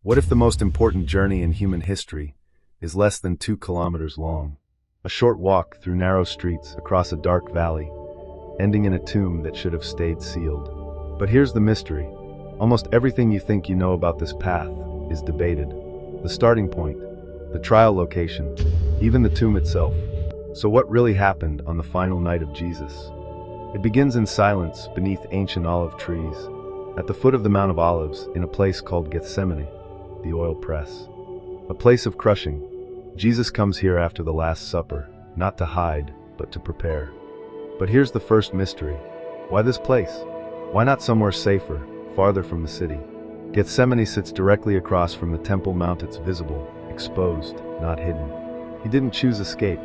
What if the most important journey in human history is less than 2 kilometers long? A short walk through narrow streets across a dark valley, ending in a tomb that should have stayed sealed. But here's the mystery. Almost everything you think you know about this path is debated. The starting point, the trial location, even the tomb itself. So what really happened on the final night of Jesus? It begins in silence beneath ancient olive trees, at the foot of the Mount of Olives, in a place called Gethsemane, the oil press. A place of crushing. Jesus comes here after the Last Supper, not to hide, but to prepare. But here's the first mystery. Why this place? Why not somewhere safer, farther from the city? Gethsemane sits directly across from the Temple Mount. It's visible, exposed, not hidden. He didn't choose escape.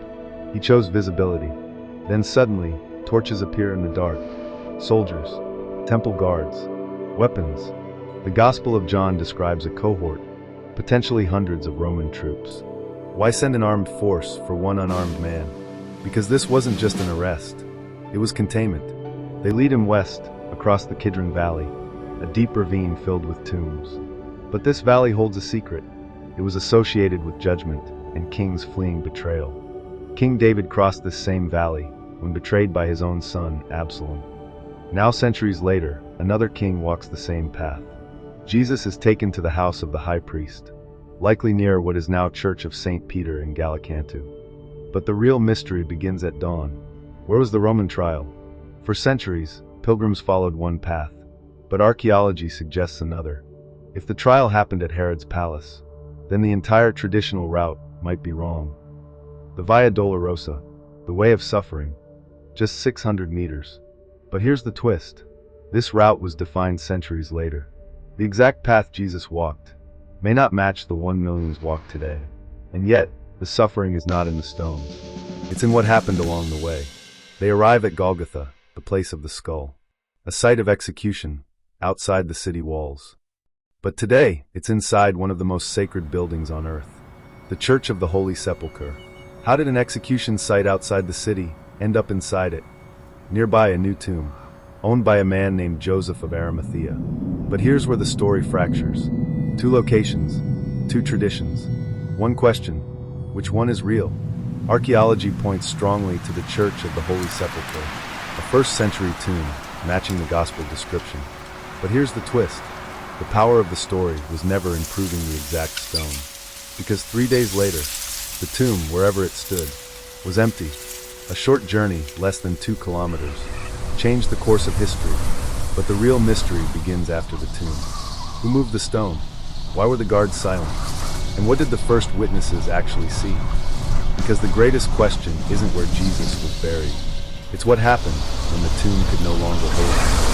He chose visibility. Then suddenly, torches appear in the dark. Soldiers, temple guards, weapons. The Gospel of John describes a cohort, potentially hundreds of Roman troops. Why send an armed force for one unarmed man? Because this wasn't just an arrest. It was containment. They lead him west, across the Kidron Valley, a deep ravine filled with tombs. But this valley holds a secret. It was associated with judgment and kings fleeing betrayal. King David crossed this same valley when betrayed by his own son, Absalom. Now, centuries later, another king walks the same path. Jesus is taken to the house of the high priest, likely near what is now Church of St. Peter in Gallicantu. But the real mystery begins at dawn. Where was the Roman trial? For centuries, pilgrims followed one path, but archaeology suggests another. If the trial happened at Herod's palace, then the entire traditional route might be wrong. The Via Dolorosa, the way of suffering, just 600 meters. But here's the twist. This route was defined centuries later. The exact path Jesus walked may not match the one millions walk today. And yet, the suffering is not in the stones. It's in what happened along the way. They arrive at Golgotha, the place of the skull, a site of execution, outside the city walls. But today, it's inside one of the most sacred buildings on earth, the Church of the Holy Sepulchre. How did an execution site outside the city end up inside it? Nearby, a new tomb, owned by a man named Joseph of Arimathea. But here's where the story fractures. 2 locations, 2 traditions. One question, which one is real? Archaeology points strongly to the Church of the Holy Sepulchre, a 1st century tomb matching the Gospel description. But here's the twist. The power of the story was never in proving the exact stone. Because 3 days later, the tomb, wherever it stood, was empty. A short journey, less than 2 kilometers, changed the course of history. But the real mystery begins after the tomb. Who moved the stone? Why were the guards silent? And what did the first witnesses actually see? Because the greatest question isn't where Jesus was buried. It's what happened when the tomb could no longer hold him.